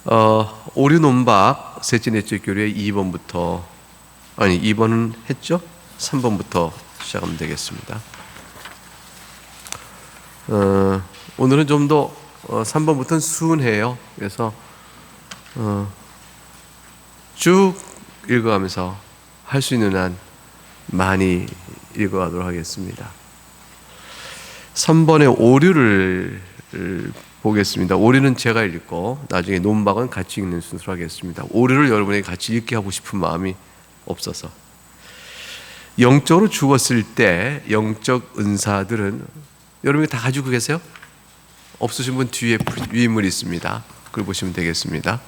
오류 논박 셋째 넷째 교류의 2번부터 2번은 했죠? 3번부터 시작하면 되겠습니다. 오늘은 좀 더 3번부터는 순해요. 그래서 쭉 읽어가면서 할 수 있는 한 많이 읽어가도록 하겠습니다. 3번의 오류를 보겠습니다. 오류는 제가 읽고 나중에 논박은 같이 읽는 순서로 하겠습니다. 오류를 여러분에게 같이 읽게 하고 싶은 마음이 없어서. 영적으로 죽었을 때 영적 은사들은 여러분이 다 가지고 계세요? 없으신 분 뒤에 유인물이 있습니다. 그걸 보시면 되겠습니다.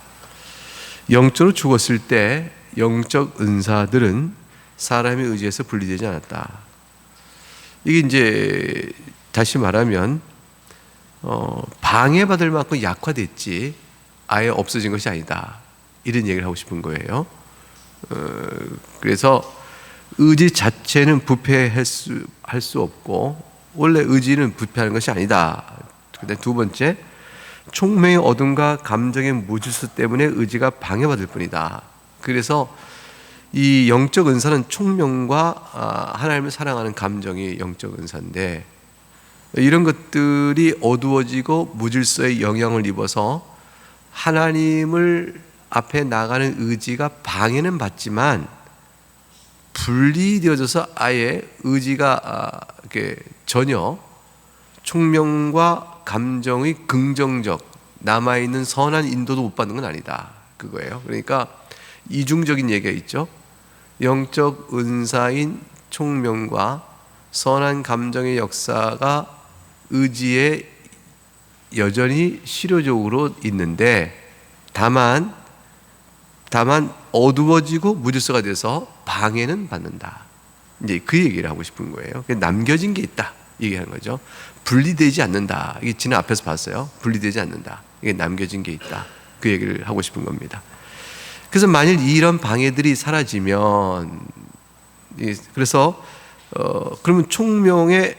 영적으로 죽었을 때 영적 은사들은 사람의 의지에서 분리되지 않았다. 이게 이제 다시 말하면 방해받을 만큼 약화됐지 아예 없어진 것이 아니다. 이런 얘기를 하고 싶은 거예요. 그래서 의지 자체는 부패할 수 없고 원래 의지는 부패하는 것이 아니다. 그다음 두 번째, 총명의 어둠과 감정의 무질서 때문에 의지가 방해받을 뿐이다. 그래서 이 영적 은사는 총명과 하나님을 사랑하는 감정이 영적 은사인데 이런 것들이 어두워지고 무질서에 영향을 입어서 하나님을 앞에 나가는 의지가 방해는 받지만 분리되어져서 아예 의지가 이렇게 전혀 총명과 감정의 긍정적 남아있는 선한 인도도 못 받는 건 아니다. 그거예요. 그러니까 이중적인 얘기가 있죠. 영적 은사인 총명과 선한 감정의 역사가 의지에 여전히 실효적으로 있는데 다만 어두워지고 무질서가 돼서 방해는 받는다. 이제 그 얘기를 하고 싶은 거예요. 남겨진 게 있다. 얘기하는 거죠. 분리되지 않는다. 이게 지난 앞에서 봤어요. 분리되지 않는다. 이게 남겨진 게 있다. 그 얘기를 하고 싶은 겁니다. 그래서 만일 이런 방해들이 사라지면 그래서 그러면 총명이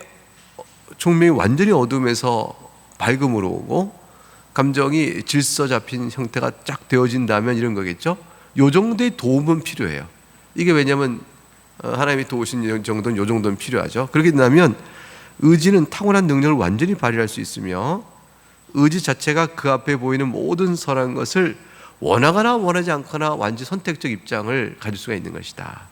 완전히 어둠에서 밝음으로 오고 감정이 질서 잡힌 형태가 쫙 되어진다면 이런 거겠죠. 요 정도의 도움은 필요해요. 이게 왜냐하면 하나님이 도우신 정도는 요 정도는 필요하죠. 그렇게 된다면 의지는 탁월한 능력을 완전히 발휘할 수 있으며 의지 자체가 그 앞에 보이는 모든 선한 것을 원하거나 원하지 않거나 완전히 선택적 입장을 가질 수가 있는 것이다.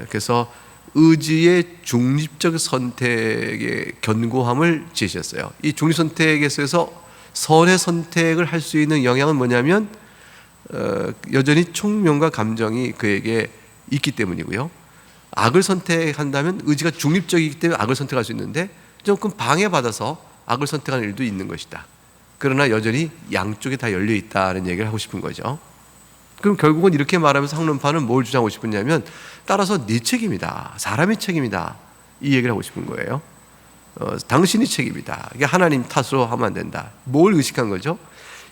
그래서 의지의 중립적 선택의 견고함을 제시했어요. 이 중립 선택에서 선의 선택을 할 수 있는 영향은 뭐냐면 여전히 총명과 감정이 그에게 있기 때문이고요. 악을 선택한다면 의지가 중립적이기 때문에 악을 선택할 수 있는데 조금 방해받아서 악을 선택하는 일도 있는 것이다. 그러나 여전히 양쪽에 다 열려 있다는 얘기를 하고 싶은 거죠. 그럼 결국은 이렇게 말하면서 학론파는 뭘 주장하고 싶으냐면 따라서 네 책임이다. 사람의 책임이다. 이 얘기를 하고 싶은 거예요. 당신이 책임이다. 이게 하나님 탓으로 하면 안 된다. 뭘 의식한 거죠?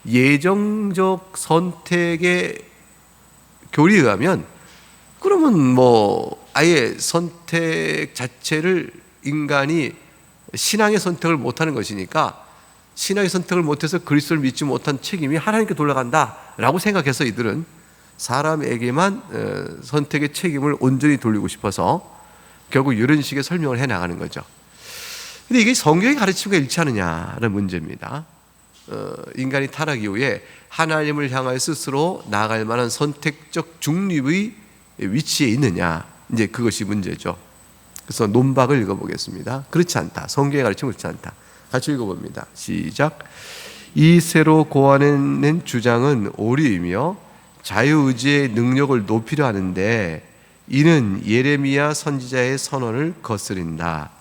예정적 선택의 교리에 의하면 그러면 뭐 아예 선택 자체를 인간이 신앙의 선택을 못하는 것이니까 신앙의 선택을 못해서 그리스도를 믿지 못한 책임이 하나님께 돌아간다라고 생각해서 이들은 사람에게만 선택의 책임을 온전히 돌리고 싶어서 결국 이런 식의 설명을 해나가는 거죠. 근데 이게 성경의 가르침과 일치하느냐는 문제입니다. 인간이 타락 이후에 하나님을 향하여 스스로 나아갈 만한 선택적 중립의 위치에 있느냐, 이제 그것이 문제죠. 그래서 논박을 읽어보겠습니다. 그렇지 않다. 성경의 가르침은 그렇지 않다. 같이 읽어봅니다. 시작. 이 새로 고안해낸 주장은 오류이며 자유의지의 능력을 높이려 하는데 이는 예레미야 선지자의 선언을 거스린다.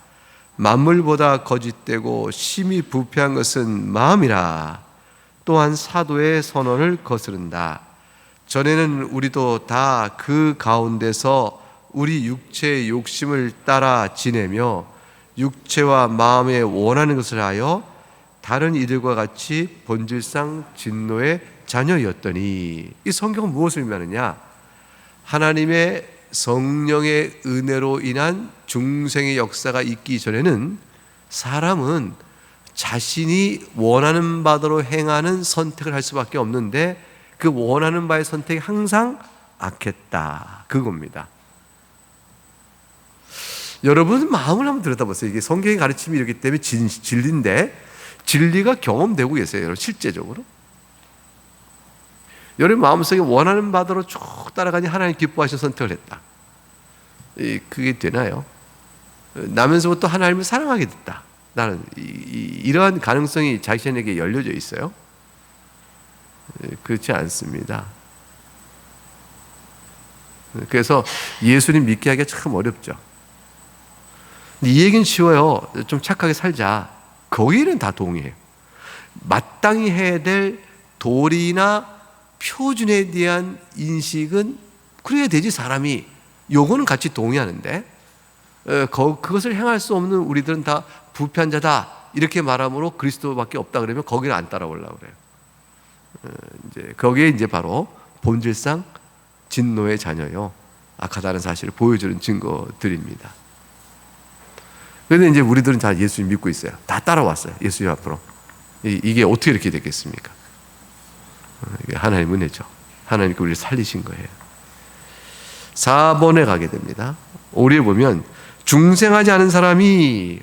만물보다 거짓되고 심히 부패한 것은 마음이라. 또한 사도의 선언을 거스른다. 전에는 우리도 다 그 가운데서 우리 육체의 욕심을 따라 지내며 육체와 마음에 원하는 것을 하여 다른 이들과 같이 본질상 진노의 자녀였더니. 이 성경은 무엇을 의미하느냐? 하나님의 성령의 은혜로 인한 중생의 역사가 있기 전에는 사람은 자신이 원하는 바대로 행하는 선택을 할 수밖에 없는데 그 원하는 바의 선택이 항상 악했다. 그겁니다. 여러분 마음을 한번 들여다보세요. 이게 성경의 가르침이 이렇기 때문에 진리인데 진리가 경험되고 계세요, 여러분, 실제적으로? 여러분 마음속에 원하는 바대로 쭉 따라가니 하나님 기뻐하시는 선택을 했다. 그게 되나요? 나면서부터 하나님을 사랑하게 됐다. 나는 이러한 가능성이 자신에게 열려져 있어요? 그렇지 않습니다. 그래서 예수님 믿게 하기가 참 어렵죠. 이 얘기는 쉬워요. 좀 착하게 살자. 거기는 다 동의해요. 마땅히 해야 될 도리나 표준에 대한 인식은 그래야 되지, 사람이. 요거는 같이 동의하는데 그것을 행할 수 없는 우리들은 다 부패한 자다 이렇게 말함으로 그리스도밖에 없다 그러면 거기를 안 따라오려고 그래요. 이제 거기에 이제 바로 본질상 진노의 자녀요, 악하다는 사실을 보여주는 증거들입니다. 그런데 이제 우리들은 다 예수님 믿고 있어요. 다 따라왔어요, 예수님 앞으로. 이게 어떻게 이렇게 됐겠습니까? 이게 하나님의 은혜죠. 하나님께 우리를 살리신 거예요. 4번에 가게 됩니다. 우리에 보면 중생하지 않은 사람이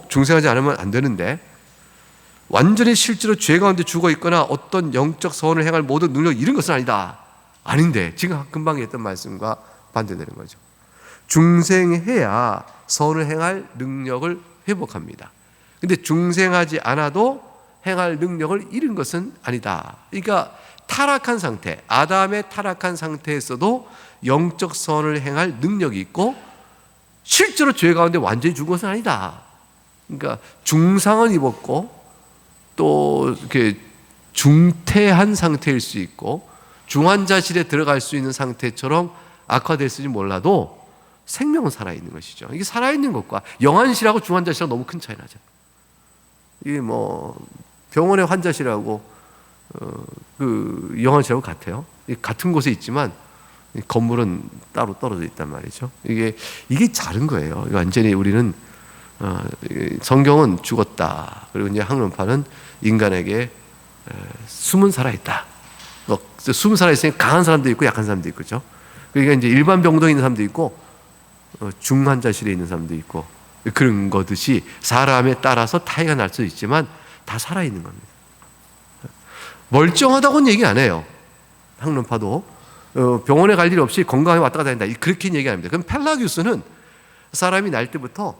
중생하지 않으면 안 되는데 완전히 실제로 죄 가운데 죽어 있거나 어떤 영적 선을 행할 모든 능력 이런 것은 아니다. 아닌데 지금 금방 했던 말씀과 반대되는 거죠. 중생해야 선을 행할 능력을 회복합니다. 근데 중생하지 않아도 행할 능력을 잃은 것은 아니다. 그러니까 타락한 상태, 아담의 타락한 상태에서도 영적 선을 행할 능력이 있고 실제로 죄 가운데 완전히 죽은 것은 아니다. 그러니까 중상은 입었고 또 이렇게 중태한 상태일 수 있고 중환자실에 들어갈 수 있는 상태처럼 악화됐을지 몰라도 생명은 살아있는 것이죠. 이게 살아있는 것과 영안실하고 중환자실하고 너무 큰 차이 나죠. 이게 뭐 병원의 환자실하고 그 영안실하고 같아요. 같은 곳에 있지만 건물은 따로 떨어져 있단 말이죠. 이게 다른 거예요. 완전히 우리는 성경은 죽었다. 그리고 이제 학론파는 인간에게 숨은 살아있다. 숨은 살아있으니 강한 사람도 있고 약한 사람도 있고, 그죠? 그러니까 이제 일반 병동에 있는 사람도 있고 중환자실에 있는 사람도 있고 그런 거듯이 사람에 따라서 타이가 날 수 있지만 다 살아있는 겁니다. 멀쩡하다고는 얘기 안 해요. 학론파도 병원에 갈 일 없이 건강하게 왔다 갔다 한다 그렇게 얘기 안 합니다. 그럼 펠라기우스는 사람이 날 때부터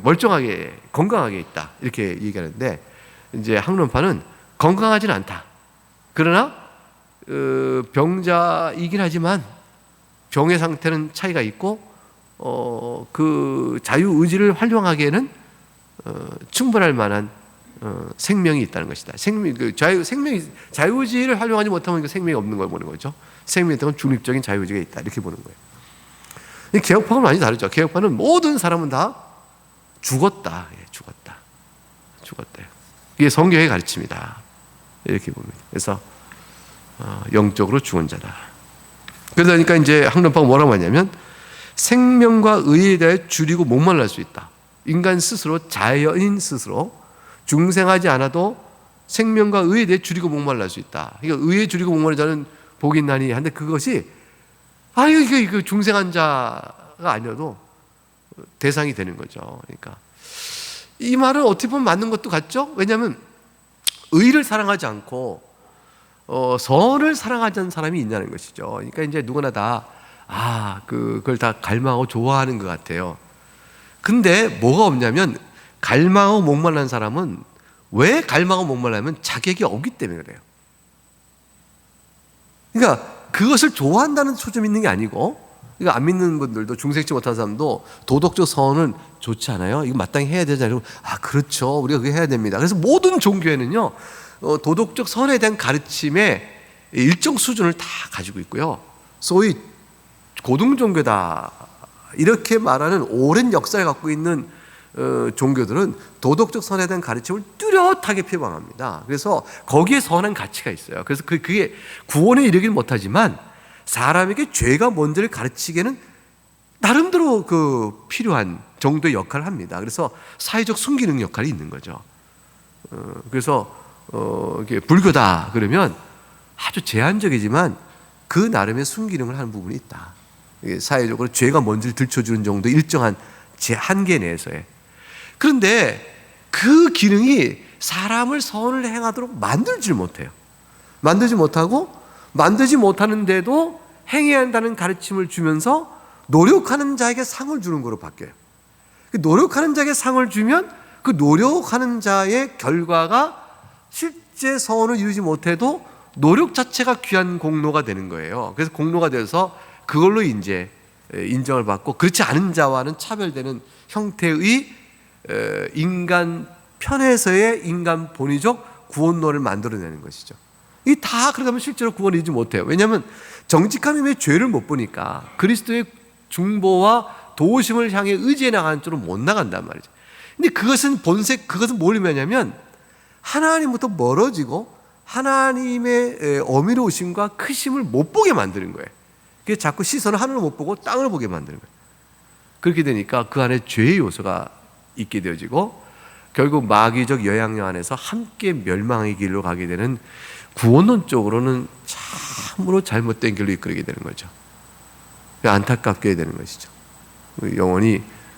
멀쩡하게 건강하게 있다 이렇게 얘기하는데 이제 학론파는 건강하지는 않다. 그러나 병자이긴 하지만 병의 상태는 차이가 있고 그 자유의지를 활용하기에는 충분할 만한 생명이 있다는 것이다. 자유의지를 활용하지 못하면 생명이 없는 걸 보는 거죠. 생명이 있다면 중립적인 자유의지가 있다 이렇게 보는 거예요. 개혁파는 많이 다르죠. 개혁파는 모든 사람은 다 죽었다. 죽었다. 이게 성경의 가르침이다. 이렇게 봅니다. 그래서 영적으로 죽은 자다. 그러니까 이제 학론파가 뭐라고 하냐면 생명과 의에 대해 줄이고 목말랄 수 있다. 인간 스스로, 자연인 스스로 중생하지 않아도 생명과 의에 대해 줄이고 목말랄 수 있다. 그러니까 의에 줄이고 목말른 자는 복이 있나니 한데 그것이 이게 중생한 자가 아니어도 대상이 되는 거죠. 그러니까 이 말은 어떻게 보면 맞는 것도 같죠. 왜냐하면 의를 사랑하지 않고 선을 사랑하지 않는 사람이 있냐는 것이죠. 그러니까 이제 누구나 다 그걸 다 갈망하고 좋아하는 것 같아요. 근데 뭐가 없냐면 갈망하고 목말란 사람은 왜 갈망하고 목말라면 자격이 없기 때문에 그래요. 그러니까 그것을 좋아한다는 초점이 있는 게 아니고, 그러니까 안 믿는 분들도 중생치 못한 사람도 도덕적 선은 좋지 않아요? 이거 마땅히 해야 되지 않아요? 그렇죠. 우리가 그거 해야 됩니다. 그래서 모든 종교에는요 도덕적 선에 대한 가르침의 일정 수준을 다 가지고 있고요. 소위 고등 종교다 이렇게 말하는 오랜 역사를 갖고 있는 종교들은 도덕적 선에 대한 가르침을 뚜렷하게 표방합니다. 그래서 거기에 선한 가치가 있어요. 그래서 그게 구원에 이르기는 못하지만 사람에게 죄가 뭔지를 가르치기에는 나름대로 필요한 정도의 역할을 합니다. 그래서 사회적 순기능 역할이 있는 거죠. 그래서 이게 불교다 그러면 아주 제한적이지만 그 나름의 순기능을 하는 부분이 있다. 이게 사회적으로 죄가 뭔지를 들춰주는 정도 일정한 제 한계 내에서의. 그런데 그 기능이 사람을 선을 행하도록 만들지 못해요. 만들지 못하고 만들지 못하는데도 행해야 한다는 가르침을 주면서 노력하는 자에게 상을 주는 거로 바뀌어요. 노력하는 자에게 상을 주면 그 노력하는 자의 결과가 실제 선을 이루지 못해도 노력 자체가 귀한 공로가 되는 거예요. 그래서 공로가 돼서 그걸로 이제 인정을 받고 그렇지 않은 자와는 차별되는 형태의 인간 편에서의 인간 본의적 구원론을 만들어내는 것이죠. 이 다 그러면 실제로 구원을 이루지 못해요. 왜냐하면 정직한 힘의 죄를 못 보니까 그리스도의 중보와 도우심을 향해 의지해 나가는 쪽으로 못 나간단 말이죠. 근데 그것은 그것은 뭘 의미하냐면 하나님부터 멀어지고 하나님의 어미로우심과 크심을 못 보게 만드는 거예요. 그래서 자꾸 시선을 하늘을 못 보고 땅을 보게 만드는 거예요. 그렇게 되니까 그 안에 죄의 요소가 있게 되어지고 결국 마귀적 영향력 안에서 함께 멸망의 길로 가게 되는 구원론적으로는 참으로 잘못된 길로 이끌게 되는 거죠. 안타깝게 되는 것이죠.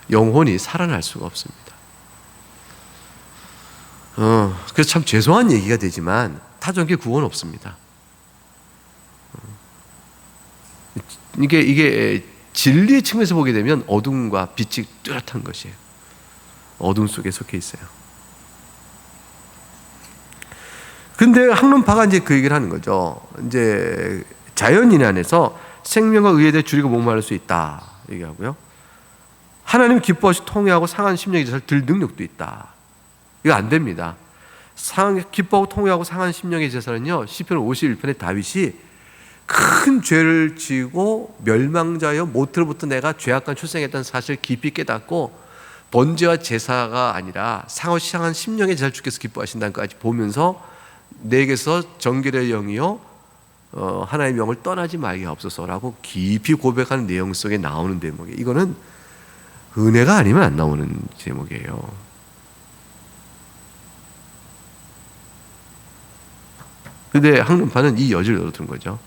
영혼이 살아날 수가 없습니다. 그래서 참 죄송한 얘기가 되지만 타종교 구원 없습니다. 이게 진리의 측면에서 보게 되면 어둠과 빛이 뚜렷한 것이에요. 어둠 속에 속해 있어요. 근데 학론파가 이제 그 얘기를 하는 거죠. 이제 자연인 안에서 생명과 의에 대해 줄이고 목마를 수 있다 얘기하고요. 하나님 기뻐하시 통회하고 상한 심령의 제사를 들 능력도 있다. 이거 안 됩니다. 기뻐하고 통회하고 상한 심령의 제사는요, 시편 51편에 다윗이 큰 죄를 지고 멸망자여 모태로부터 내가 죄악간 출생했다는 사실을 깊이 깨닫고 번제와 제사가 아니라 상한 심령의 제사를 주께서 기뻐하신다는 것까지 보면서 내게서 정결의 영이요 하나님의 명을 떠나지 말게 하옵소서라고 깊이 고백하는 내용 속에 나오는 대목이에요. 이거는 은혜가 아니면 안 나오는 제목이에요. 그런데 학론파는 이 여지를 얻어둔 거죠.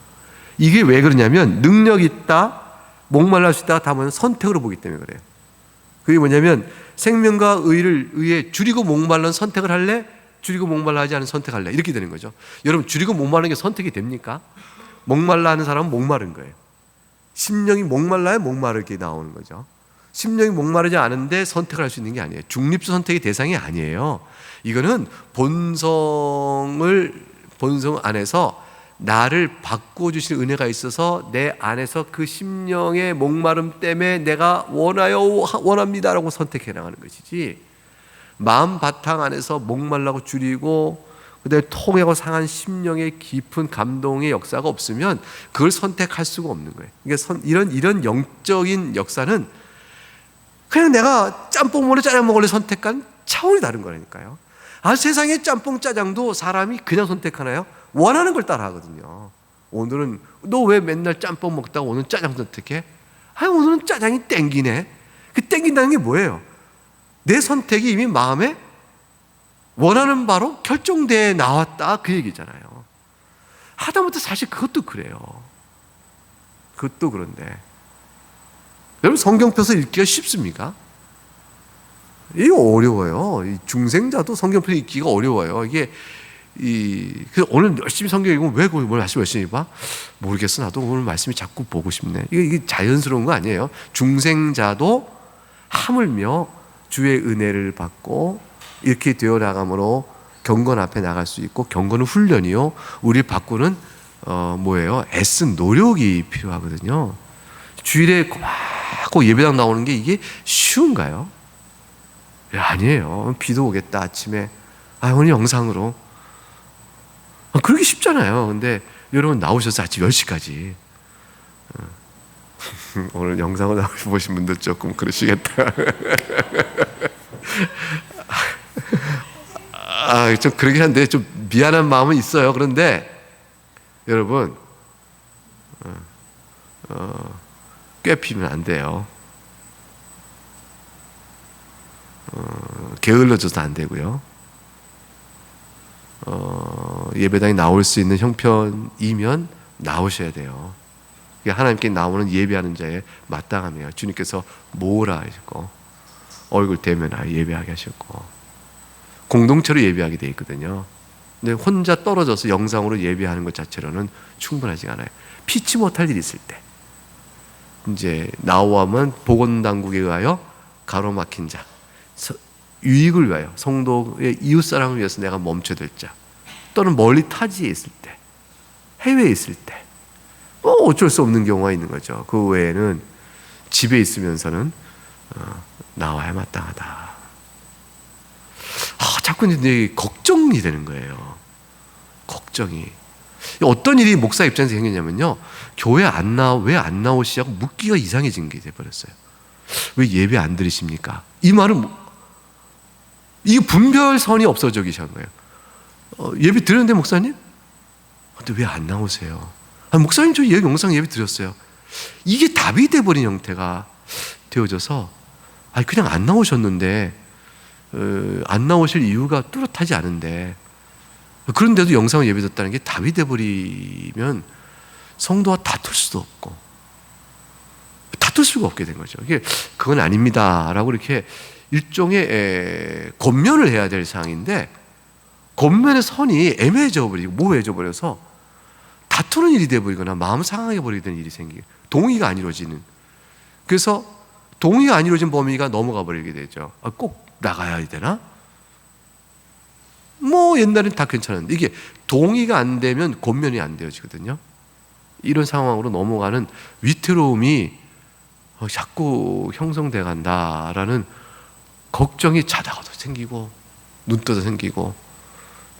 이게 왜 그러냐면 능력 있다, 목말랄 수 있다가 다 뭐냐면 선택으로 보기 때문에 그래요. 그게 뭐냐면 생명과 의에 줄이고 목말라는 선택을 할래? 줄이고 목말라 하지 않은 선택할래? 이렇게 되는 거죠. 여러분 줄이고 목마르는 게 선택이 됩니까? 목말라 하는 사람은 목마른 거예요. 심령이 목말라야 목마르게 나오는 거죠. 심령이 목마르지 않은데 선택을 할 수 있는 게 아니에요. 중립적 선택의 대상이 아니에요. 이거는 본성 안에서 나를 바꿔주신 은혜가 있어서 내 안에서 그 심령의 목마름 때문에 내가 원합니다라고 선택해 나가는 것이지, 마음 바탕 안에서 목말라고 줄이고 그다음에 통하고 상한 심령의 깊은 감동의 역사가 없으면 그걸 선택할 수가 없는 거예요. 그러니까 이런 영적인 역사는 그냥 내가 짬뽕 먹을래 짜장 먹을래 선택한 차원이 다른 거라니까요. 세상의 짬뽕 짜장도 사람이 그냥 선택하나요? 원하는 걸 따라 하거든요. 오늘은 너 왜 맨날 짬뽕 먹다가 오늘 짜장 선택해? 오늘은 짜장이 땡기네. 그 땡긴다는 게 뭐예요? 내 선택이 이미 마음에 원하는 바로 결정돼 나왔다 그 얘기잖아요. 하다못해 사실 그것도 그래요. 그것도 그런데 여러분 성경 펴서 읽기가 쉽습니까? 이게 어려워요. 이 중생자도 성경 펴서 읽기가 어려워요. 이게 그래서 오늘 열심히 성경 읽으면 왜 그걸 말씀 열심히 봐? 모르겠어. 나도 오늘 말씀이 자꾸 보고 싶네. 이게 자연스러운 거 아니에요. 중생자도 하물며 주의 은혜를 받고 이렇게 되어 나감으로 경건 앞에 나갈 수 있고, 경건은 훈련이요, 우리 바꾸는 뭐예요? 애쓴 노력이 필요하거든요. 주일에 꼭 예배당 나오는 게 이게 쉬운가요? 아니에요. 비도 오겠다 아침에 오늘 영상으로 그러기 쉽잖아요. 근데 여러분 나오셔서 아침 10시까지 오늘 영상을 보신 분들 조금 그러시겠다. 좀 그러긴 한데 좀 미안한 마음은 있어요. 그런데 여러분 꽤 피면 안 돼요. 게을러져서 안 되고요. 예배당에 나올 수 있는 형편이면 나오셔야 돼요. 하나님께 나오는 예배하는 자의 마땅함이에요. 주님께서 모으라 하셨고 얼굴 대면하여 예배하게 하셨고 공동체로 예배하게 돼 있거든요. 근데 혼자 떨어져서 영상으로 예배하는 것 자체로는 충분하지 않아요. 피치 못할 일이 있을 때 이제 나오면 보건당국에 의하여 가로막힌 자, 유익을 위하여 성도의 이웃사랑을 위해서 내가 멈춰야 될 자, 또는 멀리 타지에 있을 때, 해외에 있을 때 어쩔 수 없는 경우가 있는 거죠. 그 외에는 집에 있으면서는 나와야 마땅하다. 자꾸 이제 걱정이 되는 거예요. 걱정이. 어떤 일이 목사 입장에서 생겼냐면요, 교회 왜 안 나오시냐고 묻기가 이상해진 게 돼버렸어요. 왜 예배 안 드리십니까? 이 말은 이게 분별선이 없어져 계신 거예요. 예배 드렸는데 목사님? 근데 왜 안 나오세요? 목사님 저 영상 예배 드렸어요. 이게 답이 돼버린 형태가 되어져서 그냥 안 나오셨는데 안 나오실 이유가 뚜렷하지 않은데 그런데도 영상을 예배 드렸다는 게 답이 돼버리면 성도와 다툴 수도 없고 다툴 수가 없게 된 거죠. 그건 아닙니다 라고 이렇게 일종의 권면을 해야 될 상황인데 권면의 선이 애매해져 버리고 모호해져 버려서 다투는 일이 돼버리거나 마음 상하게 버리게 되는 일이 생기고 동의가 안 이루어지는, 그래서 동의가 안 이루어진 범위가 넘어가 버리게 되죠. 꼭 나가야 되나? 옛날엔 다 괜찮은데 이게 동의가 안 되면 권면이 안 되어지거든요. 이런 상황으로 넘어가는 위태로움이 자꾸 형성돼 간다라는 걱정이 자다가도 생기고 눈 떠도 생기고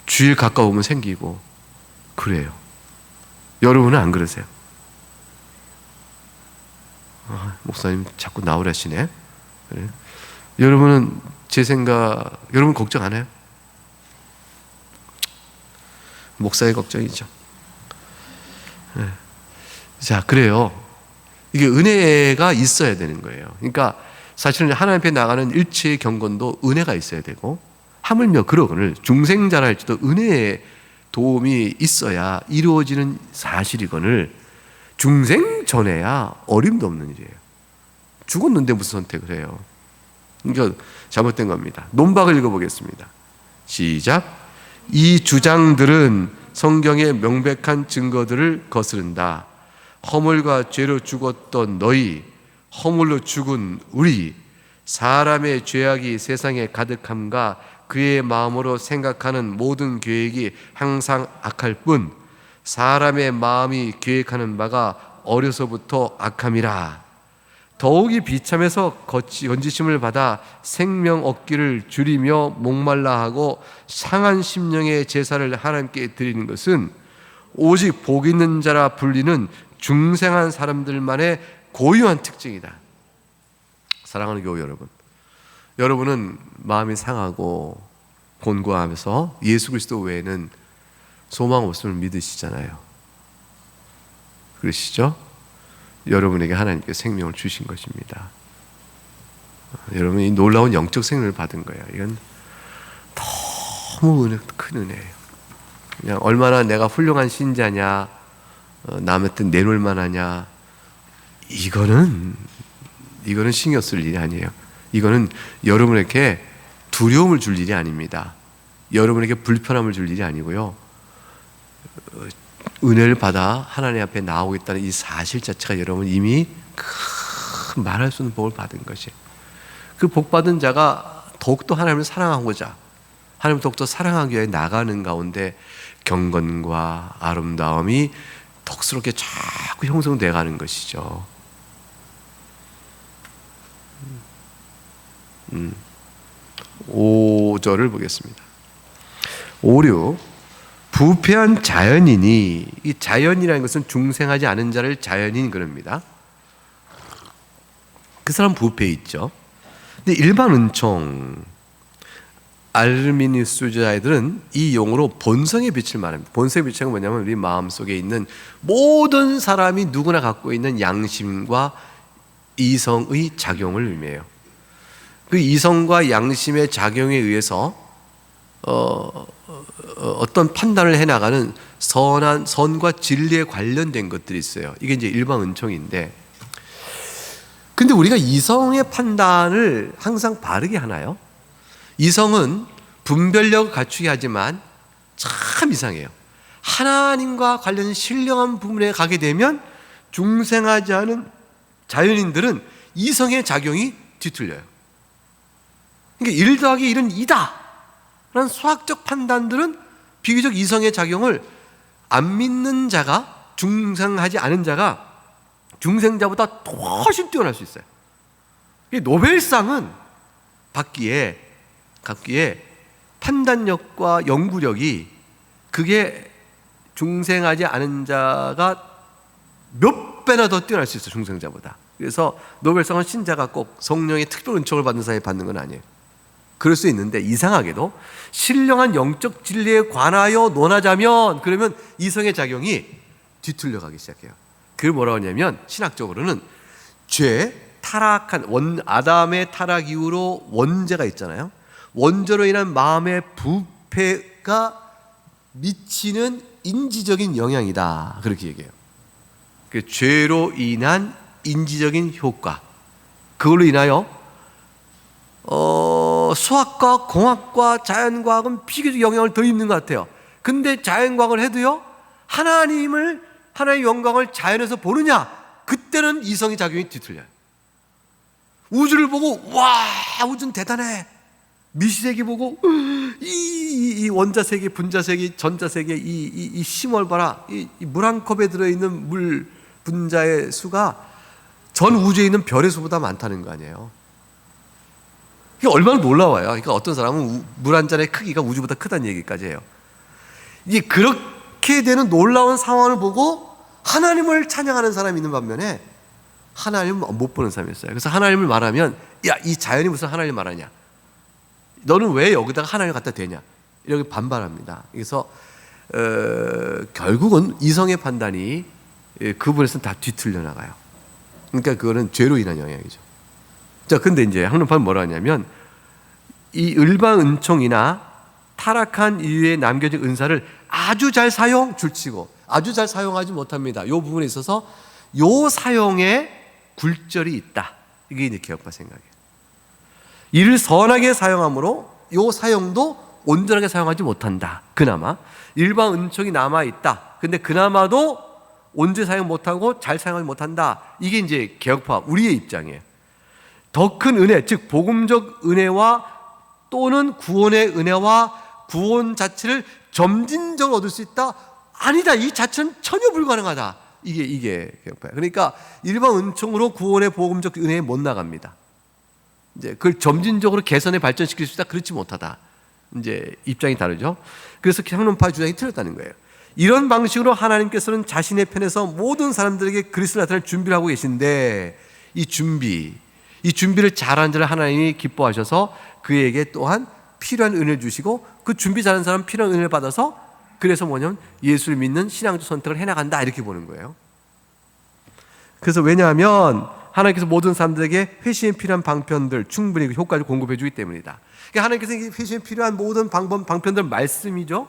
주일 가까우면 생기고 그래요. 여러분은 안 그러세요? 목사님 자꾸 나오라시네. 그래. 여러분은 여러분 걱정 안 해요? 목사의 걱정이죠. 네. 자, 그래요. 이게 은혜가 있어야 되는 거예요. 그러니까 사실은 하나님 앞에 나가는 일체의 경건도 은혜가 있어야 되고, 하물며 그러거늘 중생자라 할지도 은혜의 도움이 있어야 이루어지는 사실이거늘 중생 전에야 어림도 없는 일이에요. 죽었는데 무슨 선택을 해요? 그러니까 잘못된 겁니다. 논박을 읽어보겠습니다. 시작. 이 주장들은 성경의 명백한 증거들을 거스른다. 허물과 죄로 죽었던 너희, 허물로 죽은 우리, 사람의 죄악이 세상에 가득함과 그의 마음으로 생각하는 모든 계획이 항상 악할 뿐 사람의 마음이 계획하는 바가 어려서부터 악함이라. 더욱이 비참해서 건지심을 받아 생명 얻기를 줄이며 목말라 하고 상한 심령의 제사를 하나님께 드리는 것은 오직 복 있는 자라 불리는 중생한 사람들만의 고유한 특징이다. 사랑하는 교우 여러분, 여러분은 마음이 상하고 곤고하면서 예수 그리스도 외에는 소망 없음을 믿으시잖아요. 그러시죠? 여러분에게 하나님께 생명을 주신 것입니다. 여러분이 이 놀라운 영적 생명을 받은 거예요. 이건 너무 큰 은혜예요. 그냥 얼마나 내가 훌륭한 신자냐, 남한테 내놓을 만하냐, 이거는 신경 쓸 일이 아니에요. 이거는 여러분에게 두려움을 줄 일이 아닙니다. 여러분에게 불편함을 줄 일이 아니고요. 은혜를 받아 하나님 앞에 나오고 있다는 이 사실 자체가 여러분 이미 큰 말할 수 없는 복을 받은 것이에요. 그 복 받은 자가 더욱더 하나님을 사랑하고자, 하나님을 더욱더 사랑하기 위해 나가는 가운데 경건과 아름다움이 덕스럽게 자꾸 형성되어 가는 것이죠. 5절을 보겠습니다. 5, 6 부패한 자연인이, 이 자연이라는 것은 중생하지 않은 자를 자연인 그럽니다. 그 사람 부패 있죠. 근데 일반 은총 알미니스주자들은 이 용어로 본성의 빛을 말합니다. 본성의 빛은 뭐냐면 우리 마음속에 있는 모든 사람이 누구나 갖고 있는 양심과 이성의 작용을 의미해요. 그 이성과 양심의 작용에 의해서 어떤 판단을 해나가는 선과 진리에 관련된 것들이 있어요. 이게 이제 일반 은총인데, 근데 우리가 이성의 판단을 항상 바르게 하나요? 이성은 분별력을 갖추게 하지만 참 이상해요. 하나님과 관련 신령한 부분에 가게 되면 중생하지 않은 자연인들은 이성의 작용이 뒤틀려요. 그러니까 1 더하기 1은 2다 라는 수학적 판단들은 비교적 이성의 작용을 안 믿는 자가, 중생하지 않은 자가 중생자보다 훨씬 뛰어날 수 있어요. 노벨상은 받기에 판단력과 연구력이, 그게 중생하지 않은 자가 몇 배나 더 뛰어날 수 있어요, 중생자보다. 그래서 노벨상은 신자가 꼭 성령의 특별 은총을 받는 사람이 받는 건 아니에요. 그럴 수 있는데, 이상하게도 신령한 영적 진리에 관하여 논하자면, 그러면 이성의 작용이 뒤틀려 가기 시작해요. 그걸 뭐라고 하냐면, 신학적으로는 타락한 아담의 타락 이후로 원죄가 있잖아요. 원죄로 인한 마음의 부패가 미치는 인지적인 영향이다, 그렇게 얘기해요. 그 죄로 인한 인지적인 효과, 그걸로 인하여 수학과 공학과 자연과학은 비교적 영향을 더 입는 것 같아요. 근데 자연과학을 해도요, 하나님의 영광을 자연에서 보느냐, 그때는 이성의 작용이 뒤틀려요. 우주를 보고 와, 우주는 대단해, 미시세계 보고 이 원자세계, 분자세계, 전자세계, 이 심월 봐라, 이 물 한 컵에 들어있는 물 분자의 수가 전 우주에 있는 별의 수보다 많다는 거 아니에요. 이게 얼마나 놀라워요. 그러니까 어떤 사람은 물 한 잔의 크기가 우주보다 크다는 얘기까지 해요. 이게 그렇게 되는 놀라운 상황을 보고 하나님을 찬양하는 사람이 있는 반면에 하나님을 못 보는 사람이 있어요. 그래서 하나님을 말하면, 야, 이 자연이 무슨 하나님을 말하냐, 너는 왜 여기다가 하나님을 갖다 대냐, 이렇게 반발합니다. 그래서 결국은 이성의 판단이 그 부분에서는 다 뒤틀려 나가요. 그러니까 그거는 죄로 인한 영향이죠. 자, 근데 이제 항론파는 뭐라 하냐면, 이 일반 은총이나 타락한 이후에 남겨진 은사를 아주 잘 줄치고 아주 잘 사용하지 못합니다. 이 부분에 있어서 요 사용에 굴절이 있다. 이게 이제 개혁파 생각이에요. 이를 선하게 사용함으로 요 사용도 온전하게 사용하지 못한다. 그나마 일반 은총이 남아 있다. 근데 그나마도 온전히 사용 못하고 잘 사용하지 못한다. 이게 이제 개혁파 우리의 입장이에요. 더 큰 은혜, 즉 복음적 은혜와 또는 구원의 은혜와 구원 자체를 점진적으로 얻을 수 있다? 아니다. 이 자체는 전혀 불가능하다. 이게 개혁파예요. 그러니까 일반 은총으로 구원의 복음적 은혜에 못 나갑니다. 이제 그걸 점진적으로 개선에 발전시킬 수 있다? 그렇지 못하다. 이제 입장이 다르죠. 그래서 향론파 주장이 틀렸다는 거예요. 이런 방식으로 하나님께서는 자신의 편에서 모든 사람들에게 그리스도를 나타낼 준비를 하고 계신데, 이 준비를 잘한 자를 하나님이 기뻐하셔서 그에게 또한 필요한 은혜를 주시고, 그 준비 잘한 사람 필요한 은혜를 받아서, 그래서 뭐냐면 예수를 믿는 신앙적 선택을 해나간다, 이렇게 보는 거예요. 그래서 왜냐하면 하나님께서 모든 사람들에게 회심에 필요한 방편들 충분히 효과를 공급해 주기 때문이다. 그러니까 하나님께서 회심에 필요한 모든 방편들, 말씀이죠.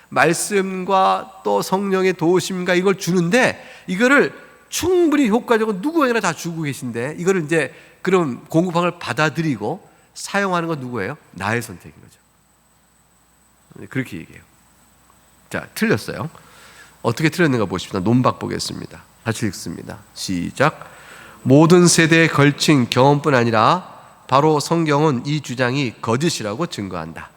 말씀과 또 성령의 도우심과 이걸 주는데, 이거를 충분히 효과적으로 누구에게나 다 주고 계신데, 이거를 이제 그럼 공급한 걸 받아들이고 사용하는 건 누구예요? 나의 선택인 거죠. 그렇게 얘기해요. 자, 틀렸어요. 어떻게 틀렸는가 보십시다. 논박 보겠습니다. 같이 읽습니다. 시작. 모든 세대에 걸친 경험뿐 아니라 바로 성경은 이 주장이 거짓이라고 증거한다.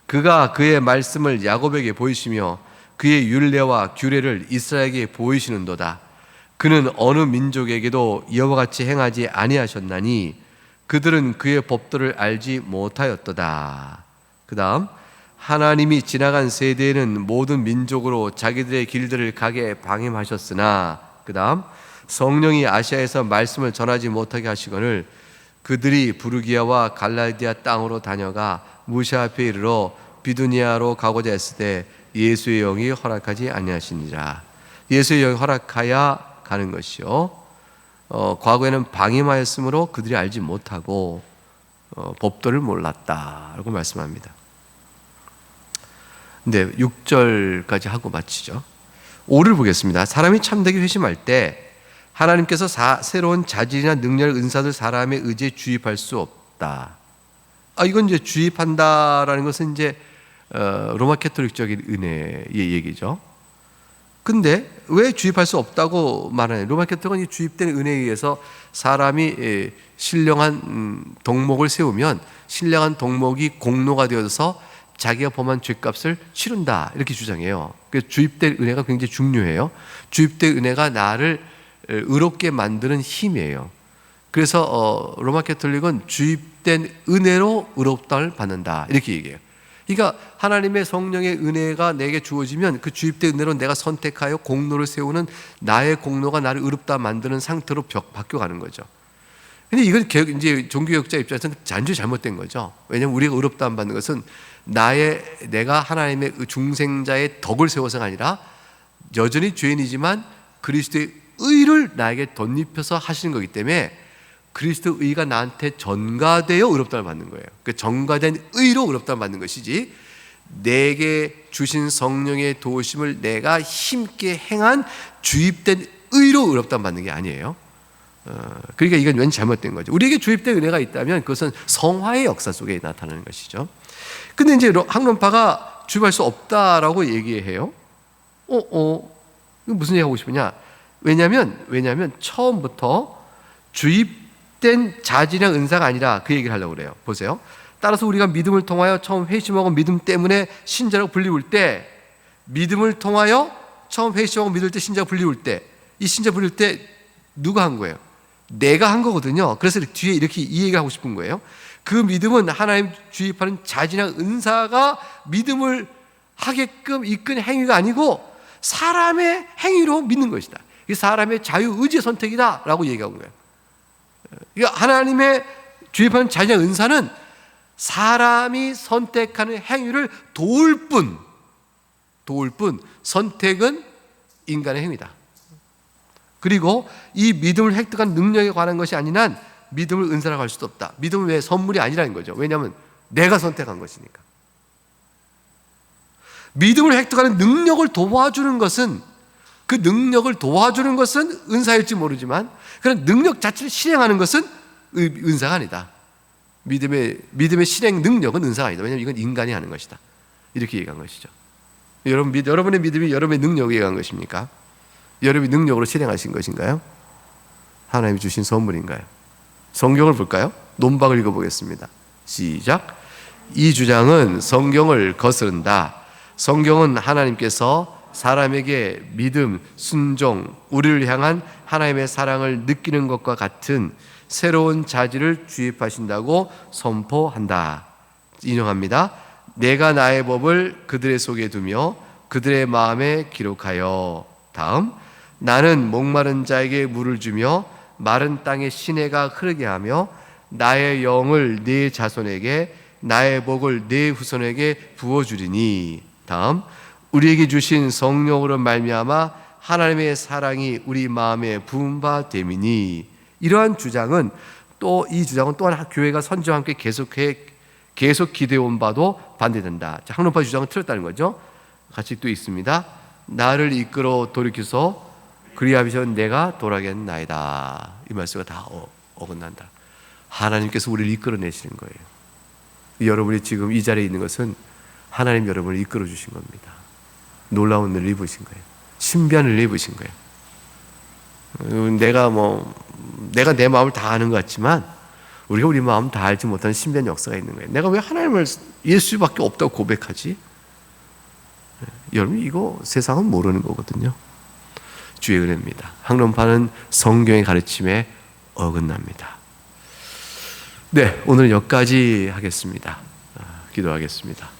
그가 그의 말씀을 야곱에게 보이시며 그의 율례와 규례를 이스라엘에게 보이시는도다. 그는 어느 민족에게도 이와 같이 행하지 아니하셨나니 그들은 그의 법도를 알지 못하였도다. 그 다음, 하나님이 지나간 세대에는 모든 민족으로 자기들의 길들을 가게 방임하셨으나, 그 다음, 성령이 아시아에서 말씀을 전하지 못하게 하시거늘 그들이 부르기아와 갈라디아 땅으로 다녀가 무시아 앞에 이르러 비두니아로 가고자 했을 때 예수의 영이 허락하지 아니하시니라. 예수의 영이 허락하여 가는 것이요, 과거에는 방임하였으므로 그들이 알지 못하고, 법도를 몰랐다라고 말씀합니다. 네, 6절까지 하고 마치죠. 5를 보겠습니다. 사람이 참되게 회심할 때 하나님께서 새로운 자질이나 능력, 은사들 사람의 의지에 주입할 수 없다. 이건 이제 주입한다라는 것은 이제 로마 캐토릭적인 은혜의 얘기죠. 근데 왜 주입할 수 없다고 말하냐? 로마 캐토릭은 이 주입된 은혜에 의해서 사람이 신령한 덕목을 세우면 신령한 덕목이 공로가 되어서 자기가 범한 죄값을 치른다, 이렇게 주장해요. 그래서 주입된 은혜가 굉장히 중요해요. 주입된 은혜가 나를 의롭게 만드는 힘이에요. 그래서 로마 캐톨릭은 주입된 은혜로 의롭다를 받는다, 이렇게 얘기해요. 그러니까 하나님의 성령의 은혜가 내게 주어지면 그 주입된 은혜로 내가 선택하여 공로를 세우는 나의 공로가 나를 의롭다 만드는 상태로 바뀌어가는 거죠. 근데 이건 이제 종교개혁자 입장에서는 완전히 잘못된 거죠. 왜냐하면 우리가 의롭다 안 받는 것은 내가 하나님의 중생자의 덕을 세워서가 아니라 여전히 죄인이지만 그리스도의 의를 나에게 덧입혀서 하시는 거기 때문에 그리스도 의가 나한테 전가되어 의롭다를 받는 거예요. 그 전가된 의로 의롭다를 받는 것이지 내게 주신 성령의 도우심을 내가 힘있게 행한 주입된 의로 의롭다를 받는 게 아니에요. 그러니까 이건 왠지 잘못된 거죠. 우리에게 주입된 은혜가 있다면 그것은 성화의 역사 속에 나타나는 것이죠. 근데 이제 학론파가 주입할 수 없다라고 얘기해요. 이거 무슨 얘기 하고 싶으냐? 왜냐하면 처음부터 주입된 자질이나 은사가 아니라 그 얘기를 하려고 그래요. 보세요. 따라서 우리가 믿음을 통하여 처음 회심하고 믿음 때문에 신자라고 불리울 때, 믿음을 통하여 처음 회심하고 믿을 때 신자가 불리울 때, 이 신자 불릴 때 누가 한 거예요? 내가 한 거거든요. 그래서 뒤에 이렇게 이 얘기를 하고 싶은 거예요. 그 믿음은 하나님 주입하는 자질이나 은사가 믿음을 하게끔 이끈 행위가 아니고 사람의 행위로 믿는 것이다. 이 사람의 자유의지 선택이다 라고 얘기하는 거예요. 그러니까 하나님의 주입하는 자질이나 은사는 사람이 선택하는 행위를 도울 뿐 선택은 인간의 행위다. 그리고 이 믿음을 획득한 능력에 관한 것이 아닌 한 믿음을 은사라고 할 수도 없다. 믿음은 왜 선물이 아니라는 거죠. 왜냐하면 내가 선택한 것이니까. 믿음을 획득하는 능력을 도와주는 것은 은사일지 모르지만 그런 능력 자체를 실행하는 것은 은사가 아니다. 믿음의 실행 능력은 은사가 아니다. 왜냐하면 이건 인간이 하는 것이다. 이렇게 얘기한 것이죠. 여러분의 믿음이 여러분의 능력에 의한 것입니까? 여러분이 능력으로 실행하신 것인가요? 하나님이 주신 선물인가요? 성경을 볼까요? 논박을 읽어보겠습니다. 시작. 이 주장은 성경을 거스른다. 성경은 하나님께서 사람에게 믿음, 순종, 우리를 향한 하나님의 사랑을 느끼는 것과 같은 새로운 자질을 주입하신다고 선포한다. 인용합니다. 내가 나의 법을 그들의 속에 두며 그들의 마음에 기록하여. 다음. 나는 목마른 자에게 물을 주며 마른 땅에 시내가 흐르게 하며 나의 영을 네 자손에게 나의 복을 네 후손에게 부어주리니. 다음. 우리에게 주신 성령으로 말미암아 하나님의 사랑이 우리 마음에 부은 바 됨이니. 이러한 주장은 이 주장은 또한 교회가 선지와 함께 계속 기대온 바도 반대된다. 학론파 주장은 틀렸다는 거죠. 같이 또 있습니다. 나를 이끌어 돌이켜서 그리하시면 내가 돌아겠나이다. 이 말씀가 다 어긋난다. 하나님께서 우리를 이끌어내시는 거예요. 여러분이 지금 이 자리에 있는 것은 하나님 여러분을 이끌어 주신 겁니다. 놀라운 은혜를 입으신 거예요. 신비한 은혜를 입으신 거예요. 내가 내 마음을 다 아는 것 같지만 우리가 우리 마음 다 알지 못하는 신비한 역사가 있는 거예요. 내가 왜 하나님을 예수밖에 없다고 고백하지? 여러분, 이거 세상은 모르는 거거든요. 주의 은혜입니다. 학론파는 성경의 가르침에 어긋납니다. 네, 오늘 여기까지 하겠습니다. 기도하겠습니다.